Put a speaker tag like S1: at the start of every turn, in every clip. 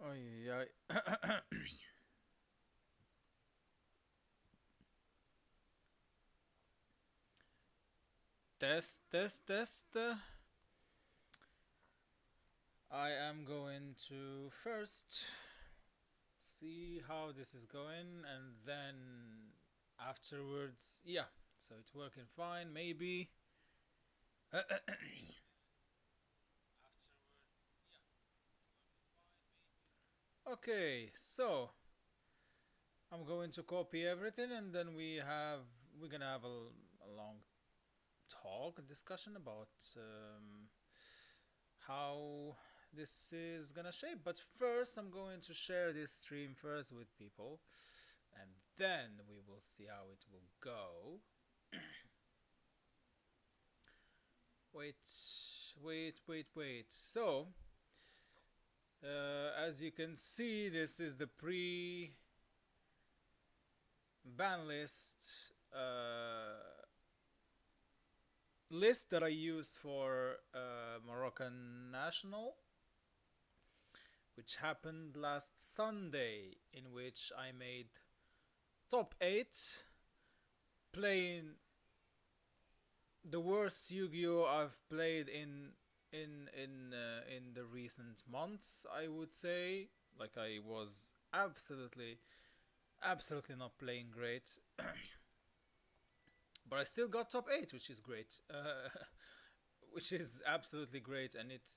S1: Ay, ay. Test, test, test. I am going to first see how this is going, and then afterwards, yeah. So it's working fine, maybe. Okay, so I'm going to copy everything, and then we're gonna have a long talk, a discussion about how this is gonna shape. But first, I'm going to share this stream first with people, and then we will see how it will go. Wait. So, as you can see, this is the ban list list that I used for Moroccan National, which happened last Sunday, in which I made top 8 playing the worst Yu-Gi-Oh I've played in the recent months. I would say, like, I was absolutely not playing great, but I still got top 8, which is great. Which is absolutely great, and it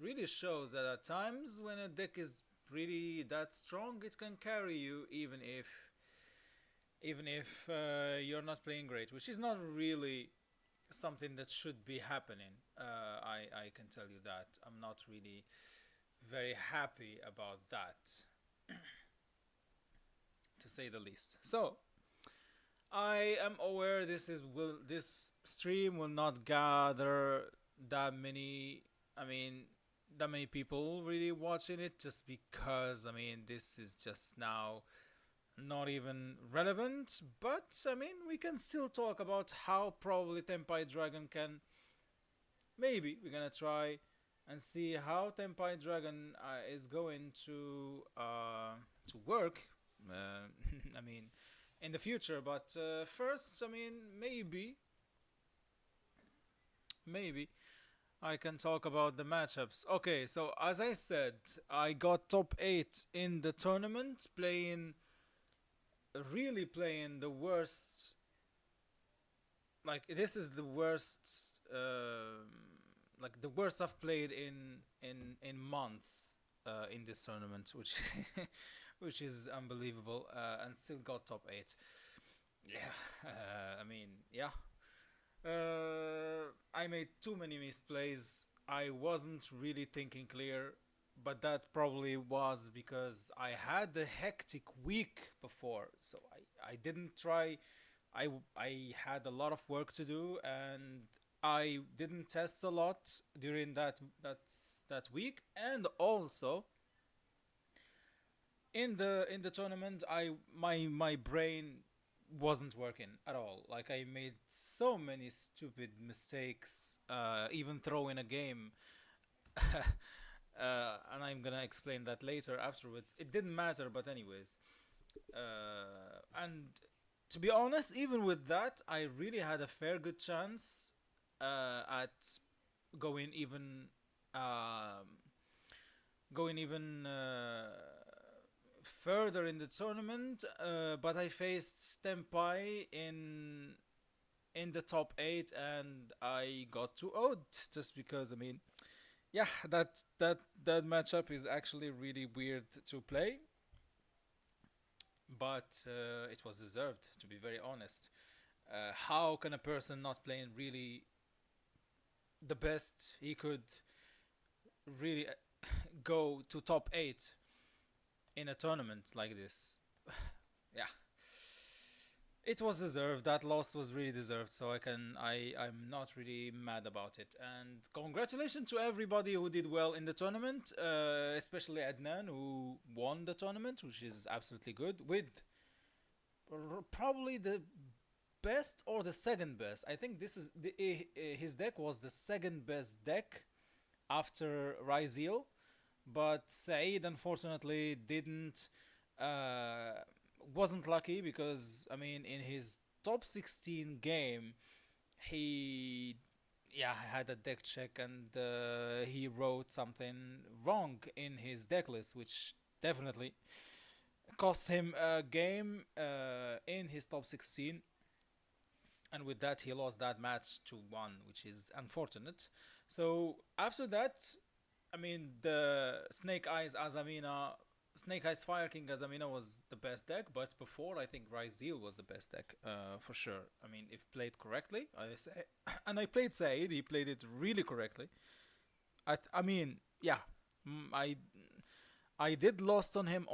S1: really shows that at times when a deck is really that strong, it can carry you even if you're not playing great, which is not really something that should be happening. I can tell you that I'm not really very happy about that, to say the least. So I am aware this stream will not gather that many. I mean, that many people really watching it, just because this is just now not even relevant. But I mean, we can still talk about how probably Tenpai Dragon can. Maybe we're gonna try and see how Tenpai Dragon is going to work. I mean, in the future. But first, I mean, maybe I can talk about the matchups. Okay, so as I said, I got top 8 in the tournament, really playing the worst. Like, this is the worst, like the worst I've played in months in this tournament, which which is unbelievable, and still got top 8. Yeah, yeah. I made too many misplays. I wasn't really thinking clear, but that probably was because I had a hectic week before, so I didn't try. I had a lot of work to do, and I didn't test a lot during that week, and also in the tournament, my brain wasn't working at all. Like, I made so many stupid mistakes, even throwing a game. And I'm gonna explain that later afterwards. It didn't matter, but anyways. And to be honest, even with that, I really had a fair good chance at going even um, going even further in the tournament, but I faced Tenpai in the top 8, and I got 2-0 just because, yeah, that matchup is actually really weird to play, but it was deserved, to be very honest. How can a person not playing really the best he could really go to top 8 in a tournament like this? Yeah, it was deserved. That loss was really deserved. So I'm not really mad about it. And congratulations to everybody who did well in the tournament, especially Adnan, who won the tournament, which is absolutely good, with probably the best or the second best. I think his deck was the second best deck after Ryzeal. but Saeed unfortunately didn't uh, wasn't lucky because I mean in his top 16 game he yeah had a deck check and he wrote something wrong in his deck list which definitely cost him a game in his top 16, and with that he lost that match to one, which is unfortunate. So after that, I mean the Snake Eyes Fire King Azamina was the best deck, but before I think Ryzeal was the best deck for sure. I mean if played correctly, I say, and I played Said, he played it really correctly. I mean yeah, I did lost on him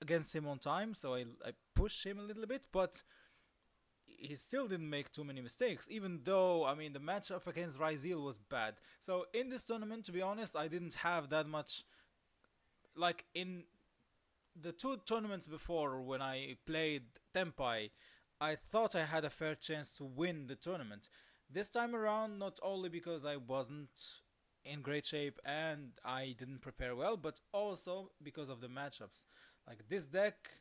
S1: against him on time, so I pushed him a little bit, but he still didn't make too many mistakes, even though I mean the matchup against Ryzeal was bad. So in this tournament, to be honest, I didn't have that much. Like in the two tournaments before, when I played Tenpai, I thought I had a fair chance to win the tournament. This time around, not only because I wasn't in great shape and I didn't prepare well, but also because of the matchups. Like this deck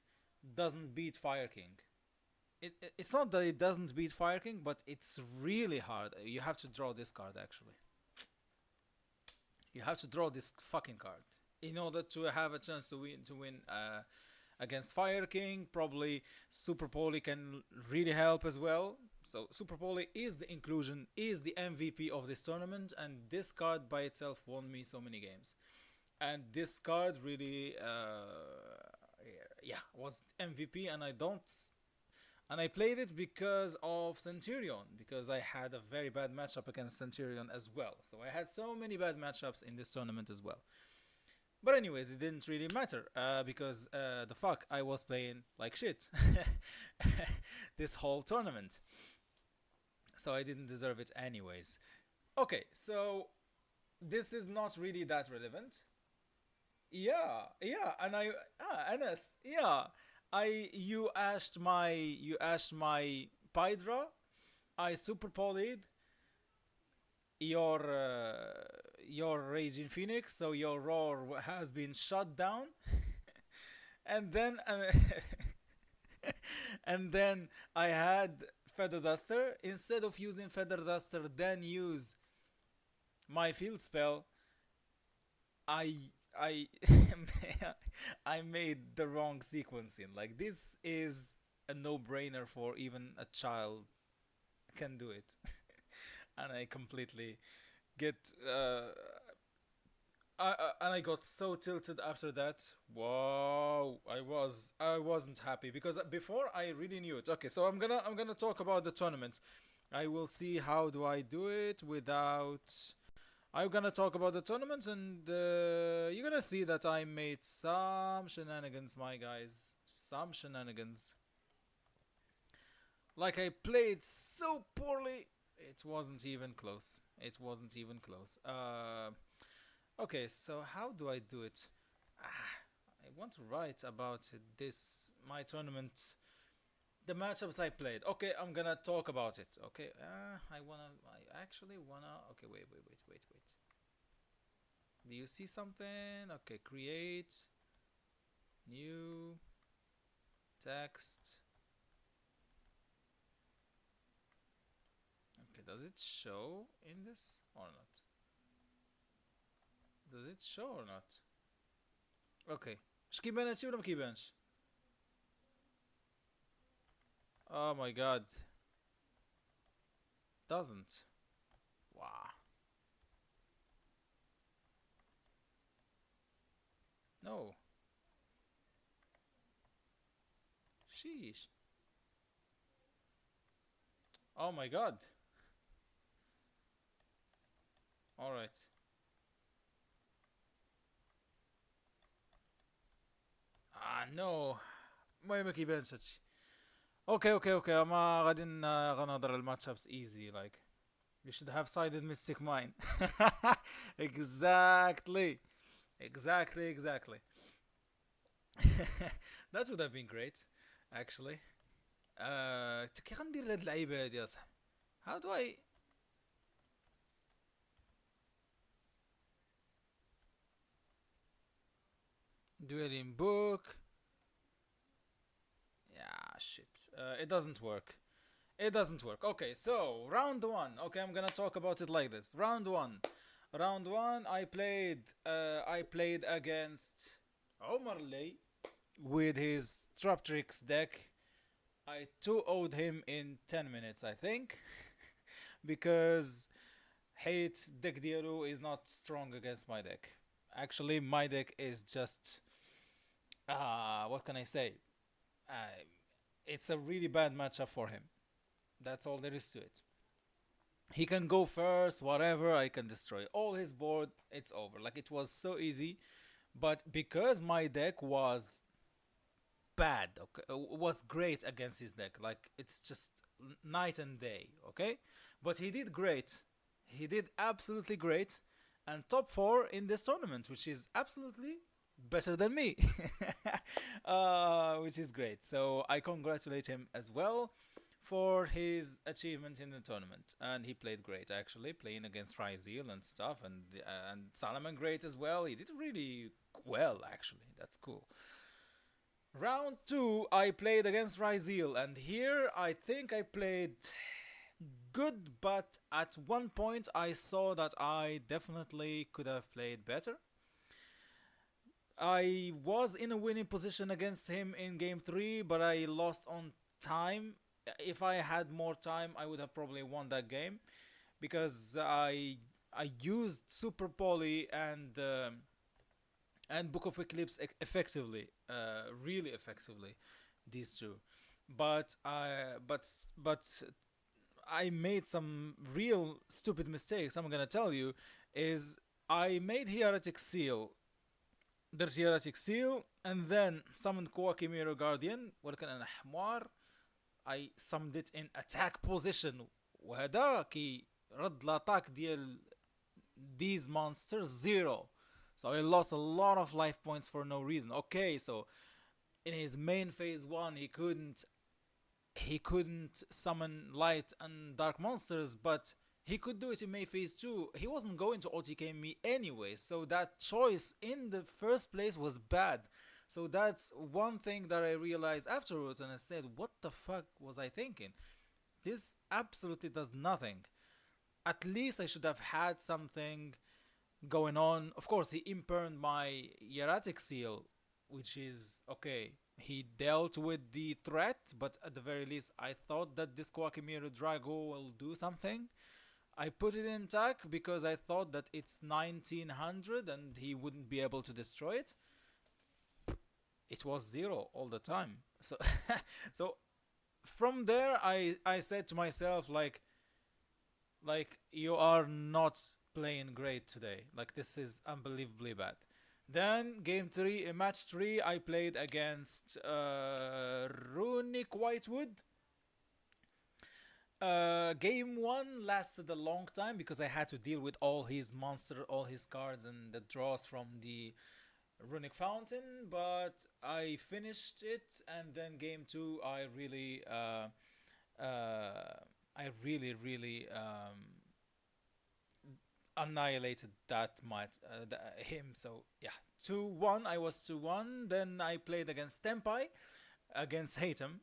S1: doesn't beat Fire King. It's not that it doesn't beat Fire King, but it's really hard. You have to draw this card actually. You have to draw this fucking card in order to have a chance to win against Fire King. Probably Super Poly can really help as well. So Super Poly is the inclusion, is the MVP of this tournament, and this card by itself won me so many games. And this card really, yeah, was MVP, and I played it because of Centurion, because I had a very bad matchup against Centurion as well. So I had so many bad matchups in this tournament as well. But anyways, it didn't really matter because the fuck, I was playing like shit this whole tournament. So I didn't deserve it anyways. Okay, so this is not really that relevant. Yeah, yeah, and Anas, yeah. You asked my Pydra. I super polyed your Raging Phoenix, so your roar has been shut down, and then and then I had Feather Duster. Instead of using Feather Duster, then use my field spell. I I made the wrong sequencing. Like this is a no-brainer for even a child can do it, and I completely get and I got so tilted after that. Wow, I wasn't happy because before I really knew it. Okay, so I'm gonna talk about the tournament. I will see how do I do it without. I'm gonna talk about the tournament, and you're gonna see that I made some shenanigans, my guys. Some shenanigans. Like I played so poorly, it wasn't even close. It wasn't even close. Okay, so how do I do it? I want to write about this my tournament, the matchups I played. Okay, I'm gonna talk about it. Okay, I actually wanna. Okay, wait. Do you see something? Okay, create new text. Okay, does it show in this or not? Does it show or not? Okay. Shkibench ولا مكيبانش? Oh my god. Doesn't. Wow. No. Sheesh. Oh my god. Alright. Ah no. ما كيبانش هادشي. Okay. ما غادي غنهضر الماتش ابس easy like. You should have sided Mystic Mine. Exactly. Exactly. That would have been great, actually. كيف غندير هاد اللعيبة هادي اصاحبي؟ How do I Dueling book. Yeah, shit. It doesn't work. It doesn't work. Okay, so round one. Okay, I'm gonna talk about it like this. Round one. Round one. I played. I played against Omar Lay with his Trap Tricks deck. I 2-0'd him in 10 minutes, I think, because hate deck Diaru is not strong against my deck. Actually, my deck is just what can I say? Uh, it's a really bad matchup for him. That's all there is to it. He can go first, whatever. I can destroy all his board. It's over. Like it was so easy, but because my deck was bad, okay, was great against his deck. Like it's just night and day. Okay, but he did great. He did absolutely great, and top four in this tournament, which is absolutely better than me, which is great. So I congratulate him as well for his achievement in the tournament, and he played great actually, playing against Ryzeal and stuff, and Salomon great as well. He did really well actually. That's cool. Round two, I played against Ryzeal, and here I think I played good, but at one point I saw that I definitely could have played better. I was in a winning position against him in game three, but I lost on time. If I had more time, I would have probably won that game because I used Super Poly and Book of Eclipse effectively, really effectively, these two. But I but I made some real stupid mistakes. I'm gonna tell you, is I made Hieratic Seal, the Hieratic Seal, and then summoned Kawaki Mirror Guardian. ولكن أنا حمار. I summoned it in attack position. وهداك رد الاتاك ديال these monsters zero. So I lost a lot of life points for no reason. Okay, so in his main phase one he couldn't summon light and dark monsters, but he could do it in May phase 2. He wasn't going to OTK me anyway, so that choice in the first place was bad. So that's one thing that I realized afterwards, and I said, what the fuck was I thinking? This absolutely does nothing. At least I should have had something going on. Of course, he imperned my Hieratic Seal, which is okay. He dealt with the threat, but at the very least, I thought that this Kwakemiru Drago will do something. I put it in attack because I thought that it's 1900 and he wouldn't be able to destroy it. It was zero all the time. So, so from there, I said to myself like you are not playing great today. Like this is unbelievably bad. Then game three, match three, I played against Runic Whitewood. Game one lasted a long time because I had to deal with all his monster, all his cards, and the draws from the Runic Fountain. But I finished it, and then game two, I really annihilated that much him. So yeah, 2-1. I was 2-1. Then I played against TENPAI, against Hatem,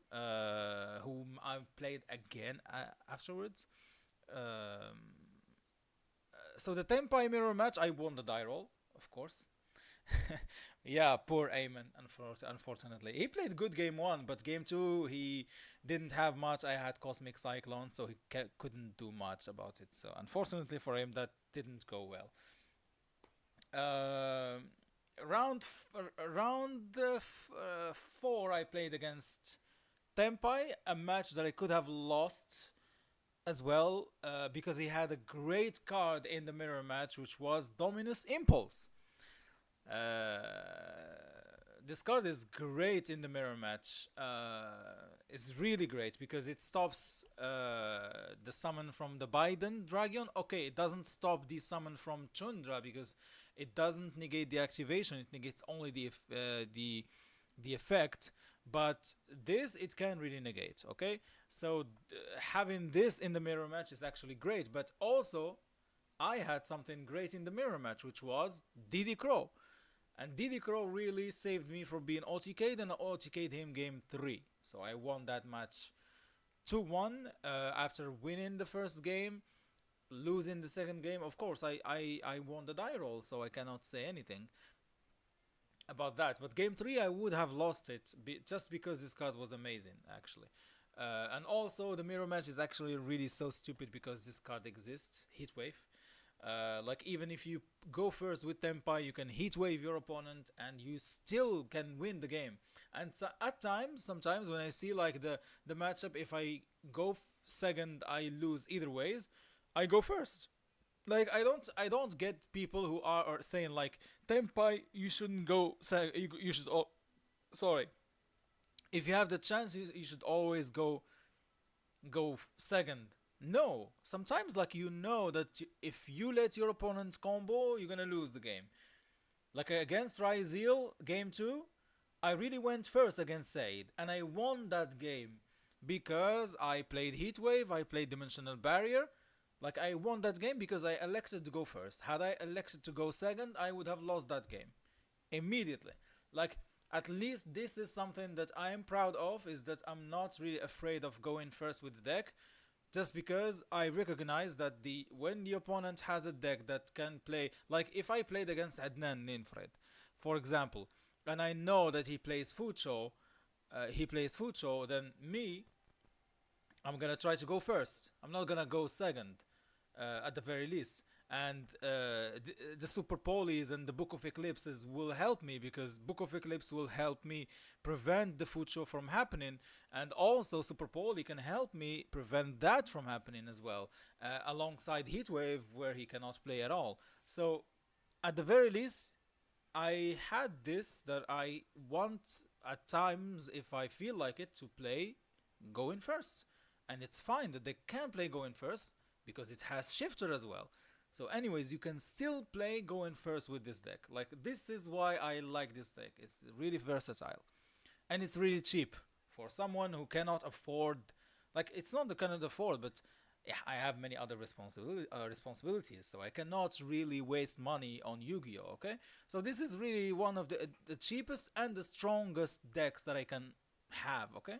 S1: whom I played again afterwards. Um, so the TENPAI mirror match, I won the die roll, of course. Yeah, poor Eamon, unfortunately. He played good game one, but game two, he didn't have much. I had Cosmic Cyclone, so he couldn't do much about it. So, unfortunately for him, that didn't go well. Um round four, I played against TENPAI, a match that I could have lost as well because he had a great card in the mirror match, which was Dominus Impulse. Uh, this card is great in the mirror match. It's really great because it stops the summon from the Biden Dragon. Okay, it doesn't stop the summon from Chundra because it doesn't negate the activation. It negates only the effect. But this it can really negate. Okay, so having this in the mirror match is actually great. But also, I had something great in the mirror match, which was Diddy Crow. And Diddy Crow really saved me from being OTK'd, and I OTK'd him game 3. So I won that match 2-1 after winning the first game, losing the second game. Of course, I won the die roll, so I cannot say anything about that. But game 3, I would have lost it just because this card was amazing, actually. And also, the mirror match is actually really so stupid because this card exists, Heatwave. Like, even if you go first with TENPAI, you can heatwave your opponent and you still can win the game. And so at times, sometimes when I see like the matchup, if I go second, I lose either ways. I go first. Like, I don't get people who are saying like TENPAI, you shouldn't go. You should. Oh, sorry. If you have the chance, you should always go second. No, sometimes like you know that if you let your opponent combo, you're gonna lose the game. Like against Ryzeal, game 2, I really went first against Said, and I won that game because I played Heatwave, I played Dimensional Barrier. Like, I won that game because I elected to go first. Had I elected to go second, I would have lost that game immediately. Like, at least this is something that I am proud of, is that I'm not really afraid of going first with the deck, just because I recognize that the when the opponent has a deck that can play, like if I played against Adnan Ninfred, for example, and I know that he plays Fucho, then me, I'm gonna try to go first. I'm not gonna go second, at the very least. And the Super Polies and the Book of Eclipses will help me, because Book of Eclipse will help me prevent the Fucho from happening, and also Super Poly can help me prevent that from happening as well, alongside Heatwave, where he cannot play at all. So, at the very least, I had this that I want at times, if I feel like it, to play going first. And it's fine that they can play going first because it has shifter as well. So, anyways, you can still play going first with this deck. Like, this is why I like this deck. It's really versatile. And it's really cheap for someone who cannot afford. Like, it's not the cannot afford, but yeah, I have many other responsibilities, so I cannot really waste money on Yu-Gi-Oh. Okay, so this is really one of the cheapest and the strongest decks that I can have. Okay.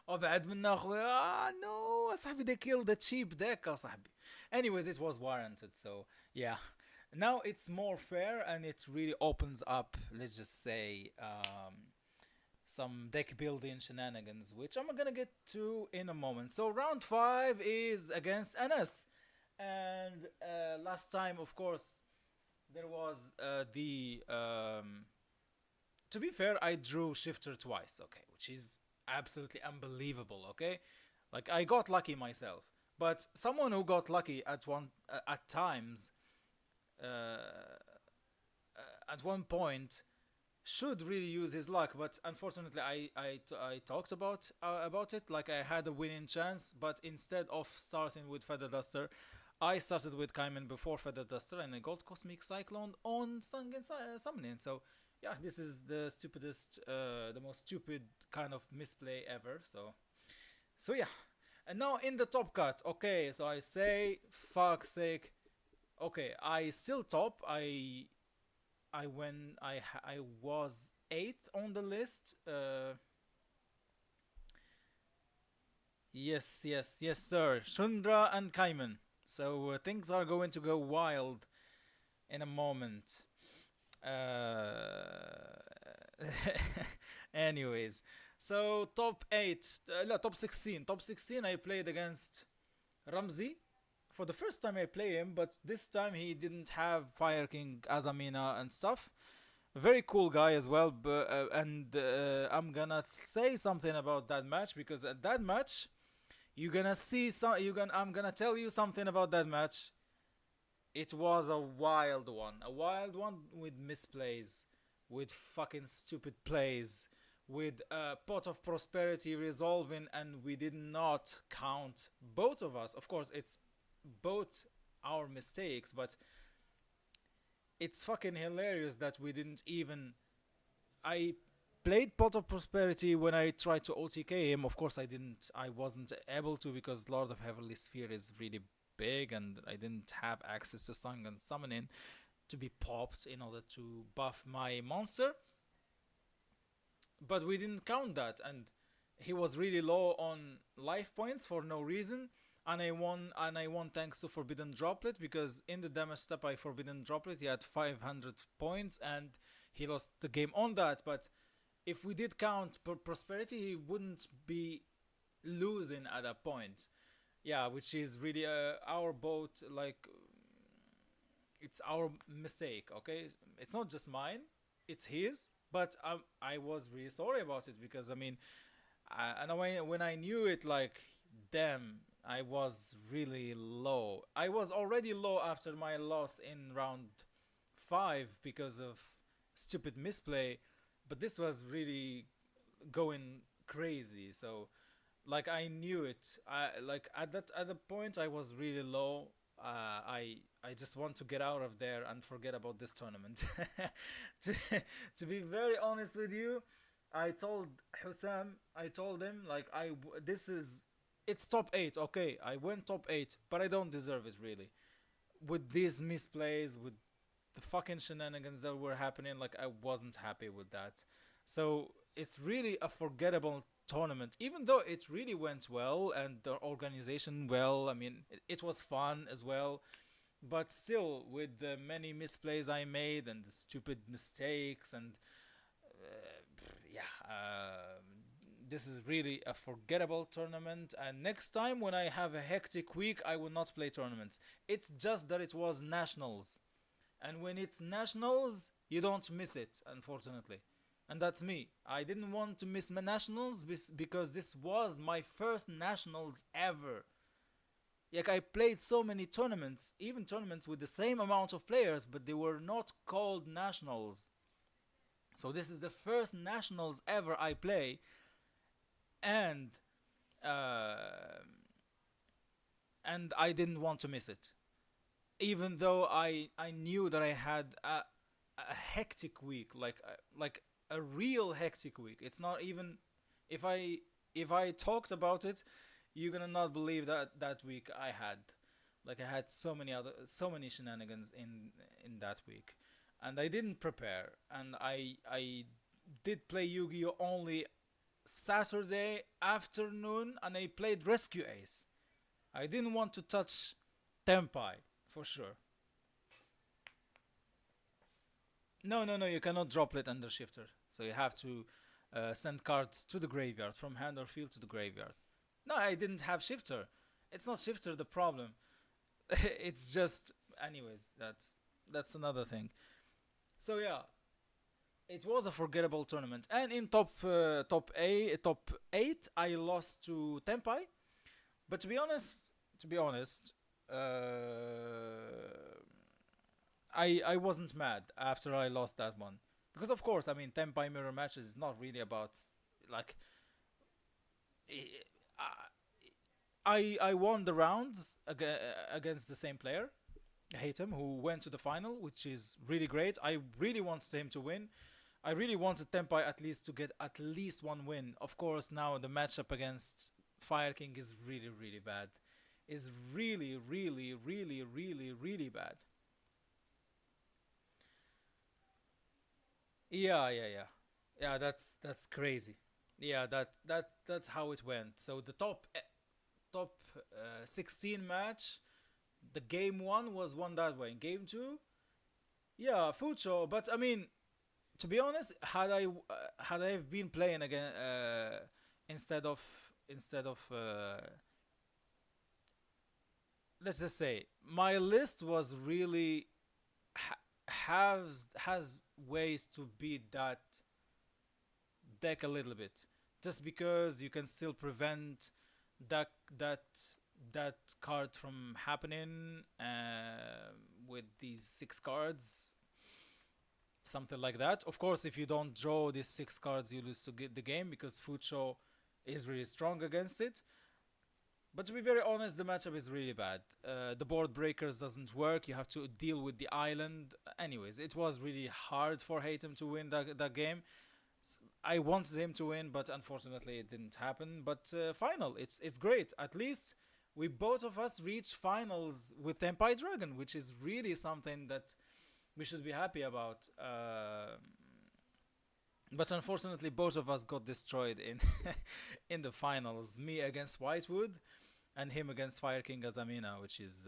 S1: وبعد منا اخويا no صاحبي they killed the cheap deck صاحبي. Anyways, it was warranted, so yeah. Now it's more fair and it really opens up, let's just say, some deck building shenanigans, which I'm gonna get to in a moment. So round 5 is against NS, and last time, of course, there was the to be fair, I drew shifter twice, okay, which is absolutely unbelievable, okay? Like, I got lucky myself, but someone who got lucky at times, at one point, should really use his luck. But unfortunately, I talked about it. Like, I had a winning chance, but instead of starting with Feather Duster, I started with Kaiman before Feather Duster, and I got Cosmic Cyclone on Summoning. So yeah, this is the most stupid kind of misplay ever. So yeah, and now in the top cut. Okay, so I say, fuck's sake. Okay, I still top. I was eighth on the list. Yes, yes, yes, sir. Shundra and Kaiman. So things are going to go wild in a moment. Uh, Anyways, so top 8, no, top 16. Top 16, I played against Ramzi. For the first time I play him, but this time he didn't have Fire King, Azamina, and stuff. Very cool guy as well, and I'm gonna say something about that match, because at that match, you're gonna see some. I'm gonna tell you something about that match. It was a wild one with misplays, with fucking stupid plays, with Pot of Prosperity resolving, and we did not count, both of us. Of course, it's both our mistakes, but it's fucking hilarious that we didn't even. I played Pot of Prosperity when I tried to OTK him. Of course, I wasn't able to, because Lord of Heavenly Sphere is really big and I didn't have access to Sung and Summoning. to be popped in order to buff my monster, but we didn't count that, and he was really low on life points for no reason. And I won thanks to Forbidden Droplet, because in the damage step I Forbidden Droplet he had 500 points and he lost the game on that. But if we did count prosperity, he wouldn't be losing at that point. Yeah, which is really our boat, like it's our mistake. Okay, it's not just mine, it's his. But I was really sorry about it, because I mean, and when I knew it, like, damn, I was really low. I was already low after my loss in round 5 because of stupid misplay, but this was really going crazy. So, like, I knew it. I like at the point I was really low. I just want to get out of there and forget about this tournament. to, to be very honest with you, I told I told him, like, this is, it's top 8. Okay, I went top 8, but I don't deserve it really. With these misplays, with the fucking shenanigans that were happening, like, I wasn't happy with that. So it's really a forgettable tournament, even though it really went well and the organization well. I mean, it was fun as well, but still, with the many misplays I made and the stupid mistakes, and yeah, this is really a forgettable tournament. And next time when I have a hectic week, I will not play tournaments. It's just that it was nationals, and when it's nationals, you don't miss it, unfortunately. And that's me. I didn't want to miss my nationals because this was my first nationals ever. Like, I played so many tournaments, even tournaments with the same amount of players, but they were not called nationals. So this is the first nationals ever I play, and uh, and I didn't want to miss it, even though I knew that I had a hectic week, like a real hectic week. It's not even, if I talked about it, you're gonna not believe that week I had. Like, I had so many shenanigans in that week, and I didn't prepare, and I did play Yu-Gi-Oh only Saturday afternoon, and I played Rescue Ace. I didn't want to touch Tenpai for sure. No, no, no, you cannot droplet under shifter. So you have to send cards to the graveyard, from hand or field to the graveyard. No, I didn't have shifter. It's not shifter the problem. It's just, anyways, that's another thing. So yeah, it was a forgettable tournament. And in top 8, I lost to Tenpai. But to be honest, I wasn't mad after I lost that one, because of course, I mean, Tenpai mirror matches is not really about, like, I won the rounds against the same player, Haytham, who went to the final, which is really great. I really wanted him to win. I really wanted Tenpai at least to get at least one win. Of course, now the matchup against Fire King is really, really bad. Is really, really, really, really, really bad. Yeah, yeah, yeah, yeah. That's crazy. Yeah, that's how it went. So the top 16 match, the game one was won that way. Game two, yeah, Fucho. But I mean, to be honest, had I been playing again, instead of instead of let's just say my list was really has ways to beat that deck a little bit, just because you can still prevent that that that card from happening, with these 6 cards, something like that. Of course, if you don't draw these 6 cards, you lose to get the game, because Fucho is really strong against it. But to be very honest, the matchup is really bad. The board breakers doesn't work. You have to deal with the island. Anyways, it was really hard for Haytham to win that game. I wanted him to win, but unfortunately it didn't happen. But final, it's great. At least we both of us reached finals with Tempai Dragon, which is really something that we should be happy about. But unfortunately, both of us got destroyed in in the finals. Me against Whitewood, and him against Fire King Azamina, which is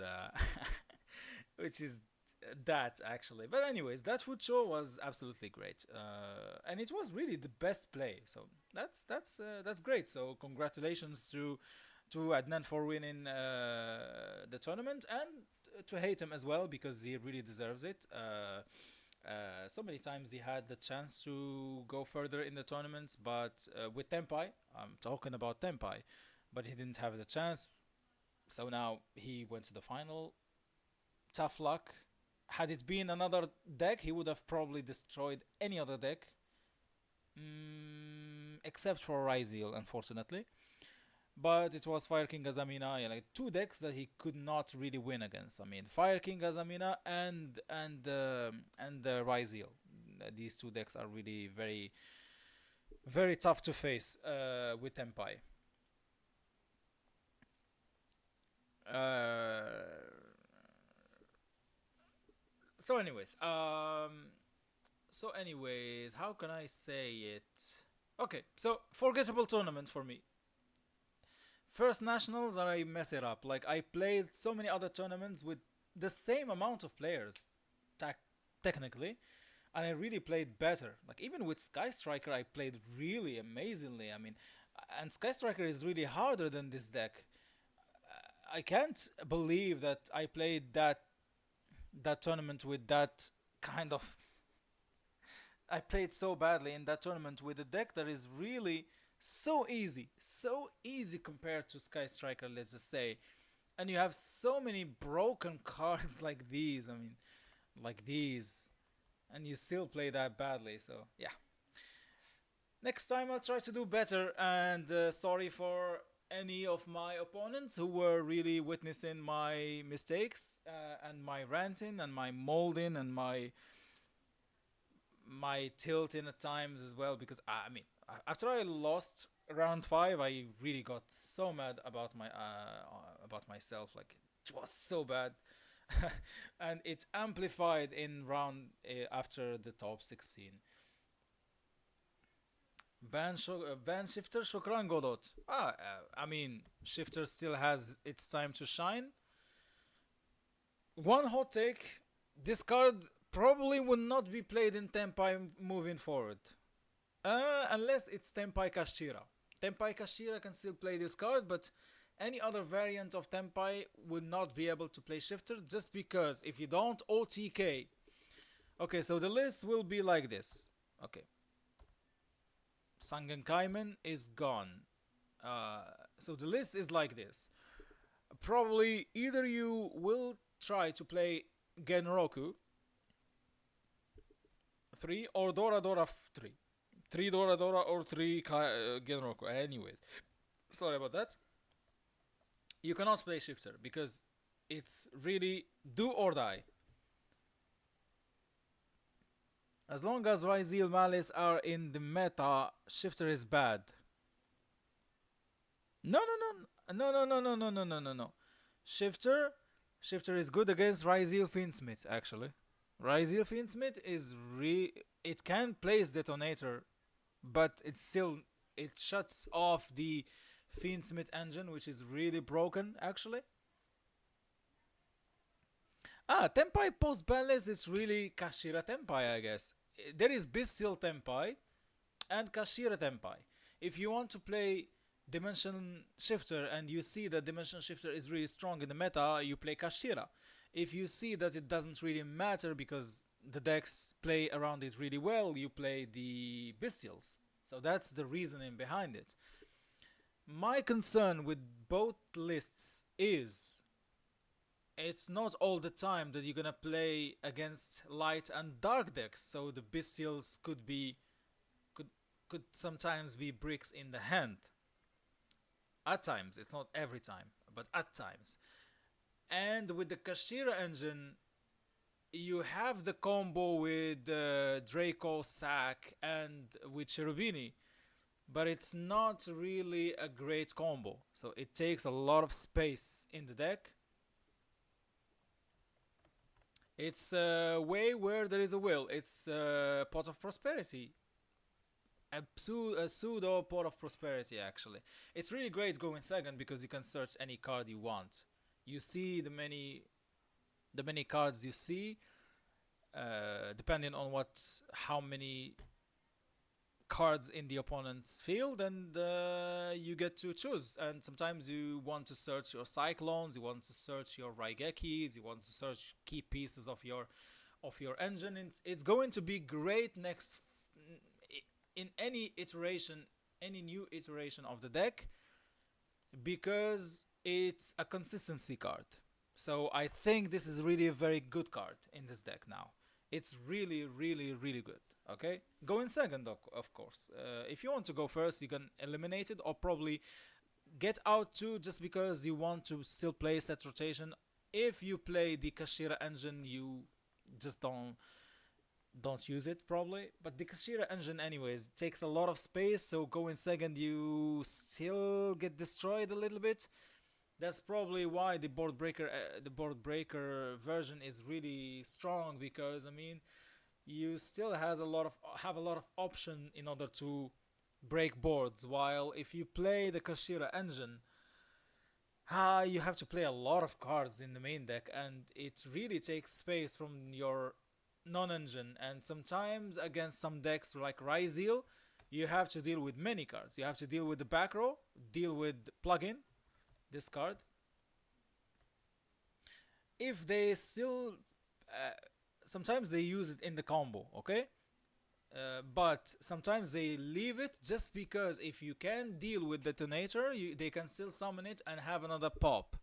S1: which is that actually. But anyways, that food show was absolutely great, and it was really the best play. So that's great. So congratulations to Adnan for winning the tournament, and to Haytham as well because he really deserves it. So many times he had the chance to go further in the tournaments, but with Tenpai, I'm talking about Tenpai, but he didn't have the chance. So now he went to the final. Tough luck. Had it been another deck, he would have probably destroyed any other deck, except for Ryzeal, unfortunately. But it was Fire King Azamina, yeah, like two decks that he could not really win against. I mean, Fire King Azamina and Ryzeal. These two decks are really very tough to face with Tenpai. Uh, so, anyways, how can I say it? Okay, so forgettable tournament for me. First nationals, and I mess it up. Like I played so many other tournaments with the same amount of players, tec- technically, and I really played better. Like even with Sky Striker, I played really amazingly. I mean, and Sky Striker is really harder than this deck. I can't believe that I played that tournament with that kind of. I played so badly in that tournament with a deck that is really so easy compared to Sky Striker. Let's just say, and you have so many broken cards like these. I mean, like these, and you still play that badly. So yeah, next time I'll try to do better. And sorry for any of my opponents who were really witnessing my mistakes and my ranting and my molding and my tilting at times as well. Because I mean, after I lost round five, I really got so mad about myself. Like it was so bad, and it amplified in round after the top 16. Ban Shifter Shukran Godot. I mean, Shifter still has its time to shine. One hot take: this card probably will not be played in Tenpai moving forward. Unless it's Tenpai Kashira. Tenpai Kashira can still play this card, but any other variant of Tenpai will not be able to play Shifter just because if you don't OTK. Okay, so the list will be like this. Okay. Sangan Kaiman is gone. Uh, so the list is like this. Probably either you will try to play Genroku 3 or Dora Dora 3. 3 Dora Dora or 3 Genroku. Anyways, sorry about that. You cannot play Shifter because it's really do or die. As long as Ryzeal Malice are in the meta, Shifter is bad. No, no, no, no, no, no, no, no, no, no, no, no. Shifter, Shifter is good against Ryzeal Fiendsmith. Actually, Ryzeal Fiendsmith is it can place detonator, but it shuts off the Fiendsmith engine, which is really broken. Actually, Tenpai post balance is really Kashira Tenpai, I guess. There is Bestial Tenpai and Kashira Tenpai. If you want to play Dimension Shifter and you see that Dimension Shifter is really strong in the meta, you play Kashira. If you see that it doesn't really matter because the decks play around it really well, you play the Bestials. So that's the reasoning behind it. My concern with both lists is it's not all the time that you're gonna play against light and dark decks, so the bestials could could sometimes be bricks in the hand. At times, it's not every time, but at times. And with the Kashira engine, you have the combo with Draco, Sack, and with Cherubini, but it's not really a great combo. So it takes a lot of space in the deck. It's a way where there is a will. It's a pot of prosperity. A pseudo pot of prosperity, actually. It's really great going second because you can search any card you want. You see the many cards you see, depending on how many cards in the opponent's field, and you get to choose. And sometimes you want to search your cyclones, you want to search your Raigekis, you want to search key pieces of your engine. It's going to be great in any iteration, any new iteration of the deck, because it's a consistency card. So I think this is really a very good card in this deck now. It's really, really, really good. Okay, go in second, of course. If you want to go first, you can eliminate it or probably get out too, just because you want to still play set rotation. If you play the Kashira engine, you just don't use it probably. But the Kashira engine, anyways, takes a lot of space. So go in second, you still get destroyed a little bit. That's probably why the board breaker version is really strong, because I mean you still have a lot of option in order to break boards. While if you play the Kashira engine, you have to play a lot of cards in the main deck, and it really takes space from your non-engine. And sometimes against some decks like Ryzeal, you have to deal with many cards. You have to deal with the back row, deal with plugin, this card. If they still, sometimes they use it in the combo, okay? But sometimes they leave it just because if you can deal with detonator, they can still summon it and have another pop,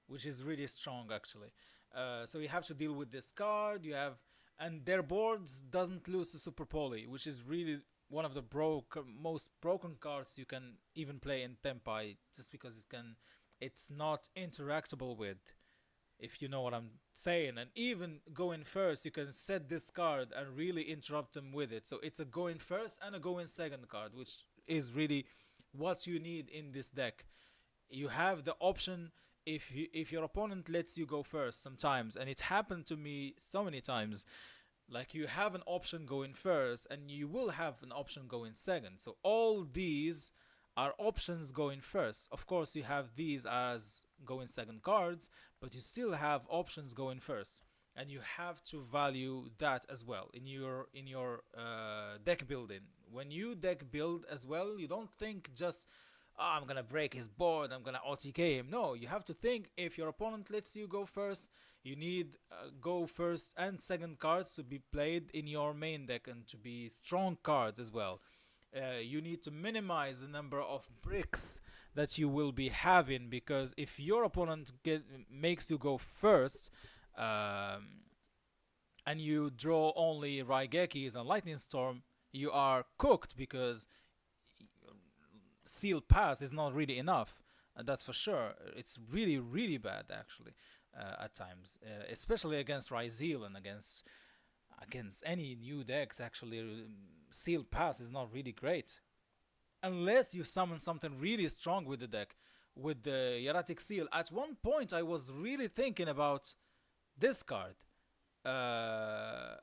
S1: which is really strong actually. So you have to deal with this card. And their boards doesn't lose to Super Poly, which is really one of the most broken cards you can even play in Tenpai, just because it's not interactable with, if you know what I'm saying. And even going first, you can set this card and really interrupt them with it. So it's a going first and a going second card, which is really what you need in this deck. You have the option, if your opponent lets you go first sometimes, and it happened to me so many times, like you have an option going first and you will have an option going second. So all these are options going first. Of course, you have these as going second cards, but you still have options going first, and you have to value that as well in your deck building. When you deck build as well, you don't think just, oh, I'm gonna break his board, I'm gonna OTK him. No, you have to think, if your opponent lets you go first, you need go first and second cards to be played in your main deck and to be strong cards as well. You need to minimize the number of bricks that you will be having, because if your opponent makes you go first, and you draw only Raigekis and Lightning Storm, you are cooked, because Seal Pass is not really enough. That's for sure. It's really, really bad actually at times, especially against Ryzeal and against any new decks. Actually, Seal Pass is not really great unless you summon something really strong with the deck, with the Hieratic Seal. At one point, I was really thinking about this card. Yeah,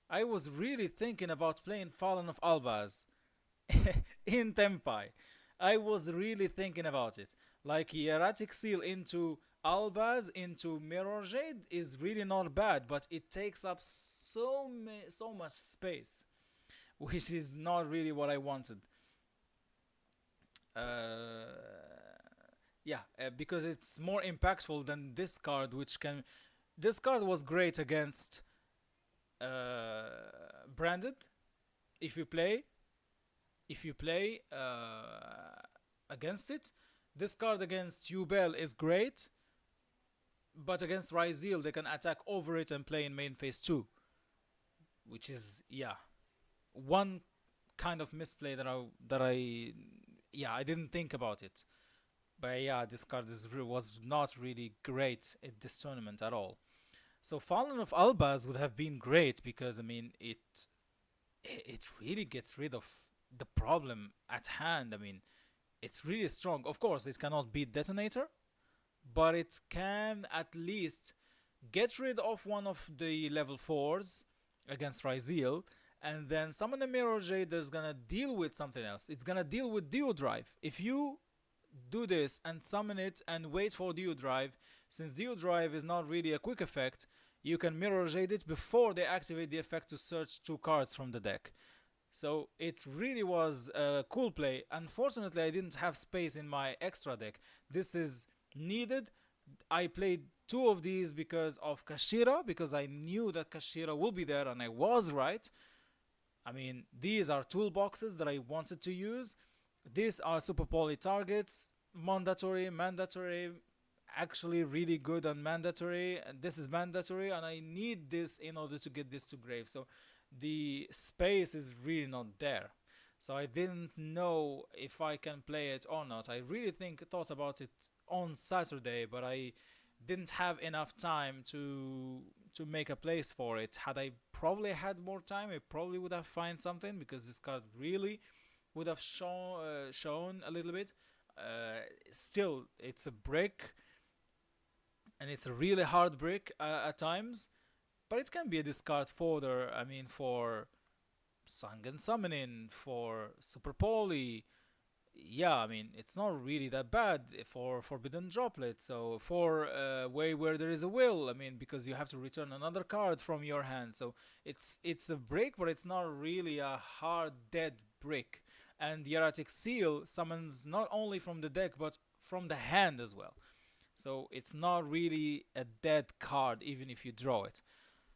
S1: I was really thinking about playing Fallen of Albaz in Tenpai. I was really thinking about it. Like Hieratic Seal into Albaz into Mirror Jade is really not bad, but it takes up so much space, which is not really what I wanted. Uh, yeah, because it's more impactful than this card, which can. This card was great against branded. If you play, against it, this card against Yubel is great, but against Ryzeal they can attack over it and play in main phase 2, which is, yeah, one kind of misplay I didn't think about it. But yeah, this card was not really great at this tournament at all. So Fallen of Albaz would have been great, because I mean it really gets rid of the problem at hand. I mean, it's really strong. Of course, it cannot beat Detonator, but it can at least get rid of one of the level 4s against Ryzeal, and then summon a Mirror Jade that's gonna deal with something else. It's gonna deal with Dio Drive. If you do this and summon it and wait for Dio Drive, since Dio Drive is not really a quick effect, you can Mirror Jade it before they activate the effect to search 2 cards from the deck. So it really was a cool play. Unfortunately, I didn't have space in my extra deck. This is needed. I played 2 of these because of Kashira, because I knew that Kashira will be there, and I was right. I mean, these are toolboxes that I wanted to use. These are super poly targets, mandatory, actually really good on mandatory. And this is mandatory, and I need this in order to get this to grave. So the space is really not there. So I didn't know if I can play it or not. I really thought about it on Saturday, but I didn't have enough time to make a place for it. Had I probably had more time, I probably would have found something, because this card really would have shown a little bit. Still, it's a brick, and it's a really hard brick at times, but it can be a discard fodder. I mean, for Sangen Summoning, for Super Poly. Yeah, I mean, it's not really that bad for Forbidden Droplet. So for Way Where There Is a Will, I mean, because you have to return another card from your hand. So it's a brick, but it's not really a hard dead brick. And the Erratic Seal summons not only from the deck, but from the hand as well. So it's not really a dead card, even if you draw it.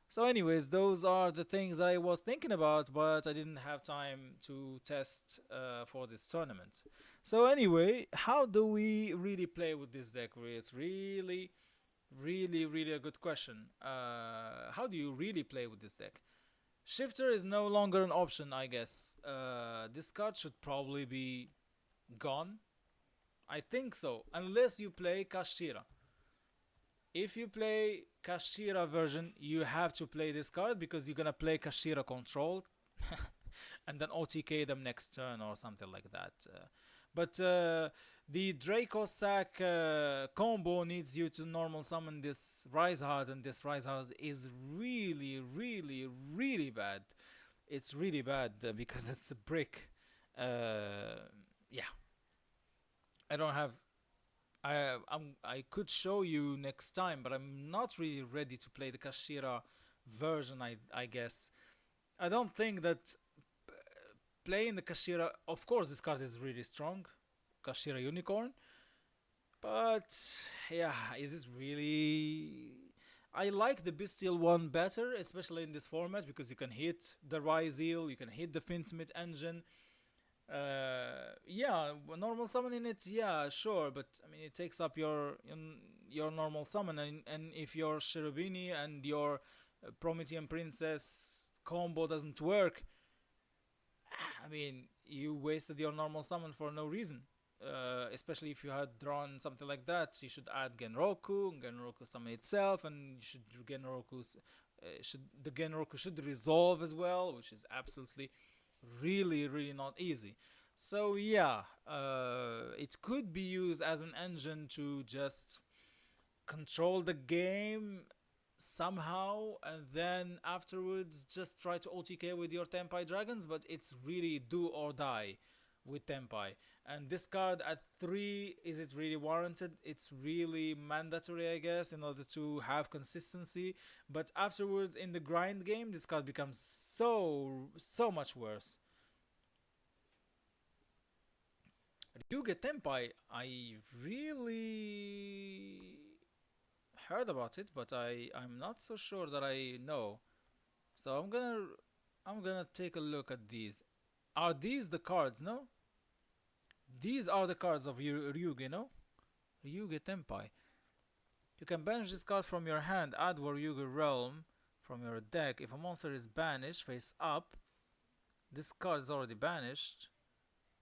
S1: So anyways, those are the things I was thinking about, but I didn't have time to test for this tournament. So anyway, how do we really play with this deck? It's really a good question. How do you really play with this deck? Shifter is no longer an option, I guess. This card should probably be gone. I think so, unless you play Kashira. If you play Kashira version, you have to play this card, because you're gonna play Kashira control and then OTK them next turn or something like that. But the Draco Sack combo needs you to normal summon this Rise Heart, and this Rise Heart is really bad. It's really bad because it's a brick. Yeah, I don't have. I could show you next time, but I'm not really ready to play the Kashira version. I guess I don't think that playing the Kashira. Of course, this card is really strong, Kashira Unicorn. But yeah, is this really? I like the Bestial one better, especially in this format, because you can hit the Ryzeal, you can hit the Finsmith engine. Yeah, normal summoning it, yeah, sure, but I mean it takes up your normal summon, and if your Cherubini and your Promethean Princess combo doesn't work, I mean you wasted your normal summon for no reason. Especially if you had drawn something like that, you should add Genroku summon itself, and you should the Genroku should resolve as well, which is absolutely really not easy. So yeah, it could be used as an engine to just control the game somehow, and then afterwards just try to OTK with your Tenpai dragons, but it's really do or die with Tenpai. And this card at 3, is it really warranted? It's really mandatory, I guess, in order to have consistency. But afterwards, in the grind game, this card becomes so much worse. Ryuga Tenpai, I really heard about it, but I'm not so sure that I know. So I'm gonna take a look at these. Are these the cards? No, these are the cards of Ryuga, no? Ryuga Tenpai. You can banish this card from your hand, add Ryuga Realm from your deck. If a monster is banished face up, this card is already banished,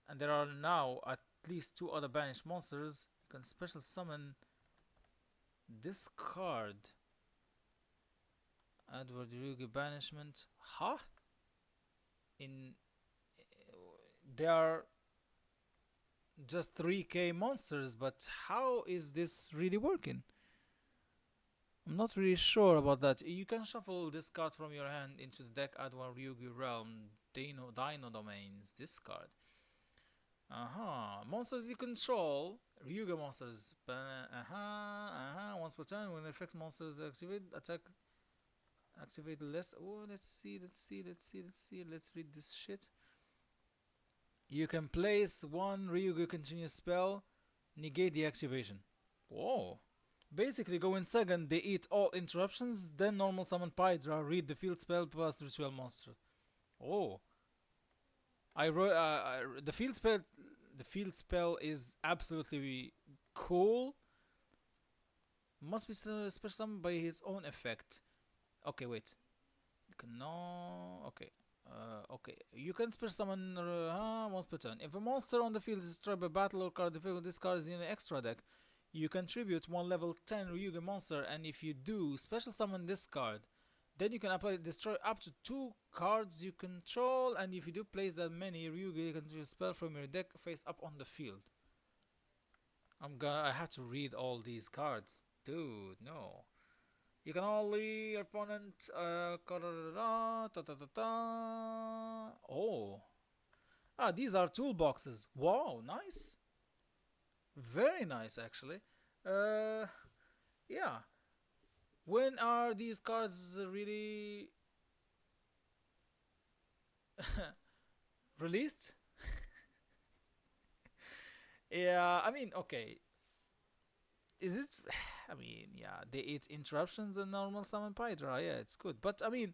S1: and there are now at least 2 other banished monsters. You can special summon this card. Add Ryuga Banishment. Huh? In There are just 3k monsters, but how is this really working? I'm not really sure about that. You can shuffle this card from your hand into the deck, add one Ryugi realm, Dino domains, this card. Monsters you control, Ryuga monsters. Once per turn, when effect monsters activate, activate less. Oh, let's read this shit. You can place one Ryuga continuous spell, negate the activation. Whoa. Basically, go in second, they eat all interruptions, then normal summon Pydra, read the field spell plus ritual monster. Oh. I wrote the field spell. The field spell is absolutely cool. Must be special summoned by his own effect. Okay, wait. You can no. Okay. Okay. You can special summon once per turn. If a monster on the field is destroyed by battle or card effect, this card is in an extra deck. You contribute one level 10 Ryuga monster, and if you do, special summon this card. Then you can apply destroy up to 2 cards you control, and if you do place that many Ryuga, you can choose a spell from your deck face up on the field. I have to read all these cards. Dude, no. You can only opponent Oh. These are toolboxes. Wow, nice. Very nice actually. Yeah. When are these cards really released? Yeah, I mean, okay. Is it? I mean, yeah, they eat interruptions and normal summon Pydra. Yeah, it's good. But I mean,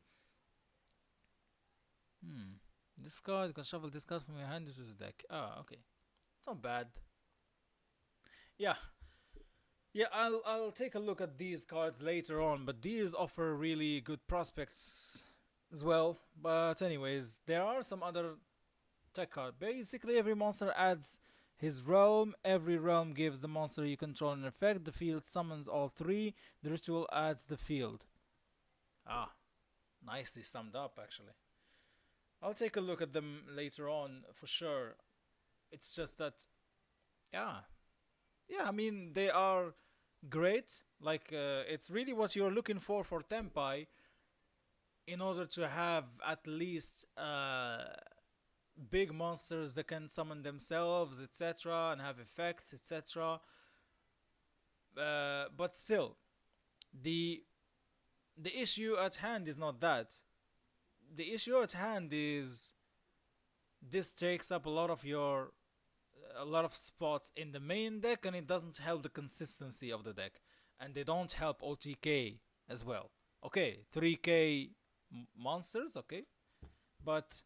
S1: this card, you can shuffle this card from your hand into the deck. Okay. It's not bad. Yeah. Yeah, I'll take a look at these cards later on, but these offer really good prospects as well. But anyways, there are some other tech card. Basically, every monster adds his realm. Every realm gives the monster you control an effect. The field summons all 3. The ritual adds the field. Nicely summed up actually. I'll take a look at them later on for sure. It's just that, yeah, I mean they are great. Like it's really what you're looking for Tenpai, in order to have at least big monsters that can summon themselves, etc., and have effects, etc. But still, the issue at hand is not that. The issue at hand is this takes up a lot of spots in the main deck, and it doesn't help the consistency of the deck, and they don't help OTK as well. Okay, 3k monsters, okay, but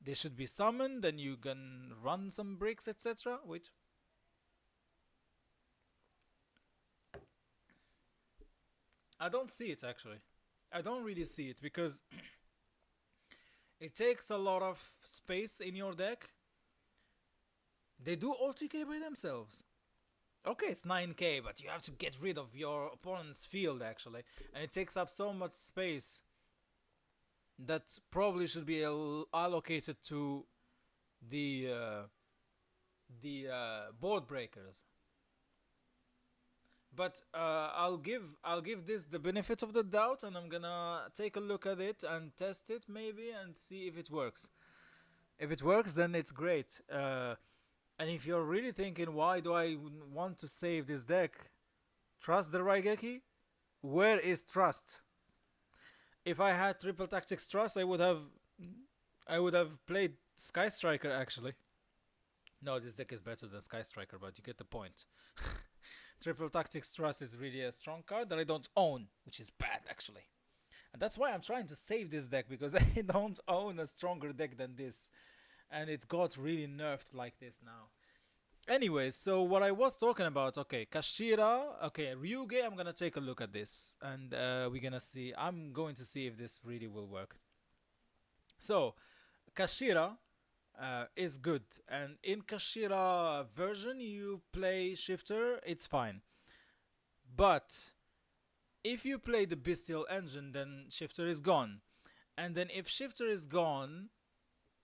S1: they should be summoned, and you can run some bricks, etc. Wait. I don't see it actually. I don't really see it because it takes a lot of space in your deck. They do OTK by themselves. Okay, it's 9k, but you have to get rid of your opponent's field actually, and it takes up so much space that probably should be allocated to the board breakers. But I'll give this the benefit of the doubt, and I'm gonna take a look at it and test it maybe and see if it works. If it works, then it's great. And if you're really thinking, why do I want to save this deck? Trust the Raigeki? Where is trust? If I had triple tactics trust, I would have played Sky Striker actually. No, this deck is better than Sky Striker, but you get the point. Triple Tactics Trust is really a strong card that I don't own, which is bad actually. And that's why I'm trying to save this deck, because I don't own a stronger deck than this. And it got really nerfed like this now. Anyways, so what I was talking about, okay, Kashira, okay, Ryuge, I'm gonna take a look at this. And I'm going to see if this really will work. So, Kashira is good, and in Kashira version you play Shifter, it's fine. But if you play the Bestial Engine, then Shifter is gone. And then if Shifter is gone,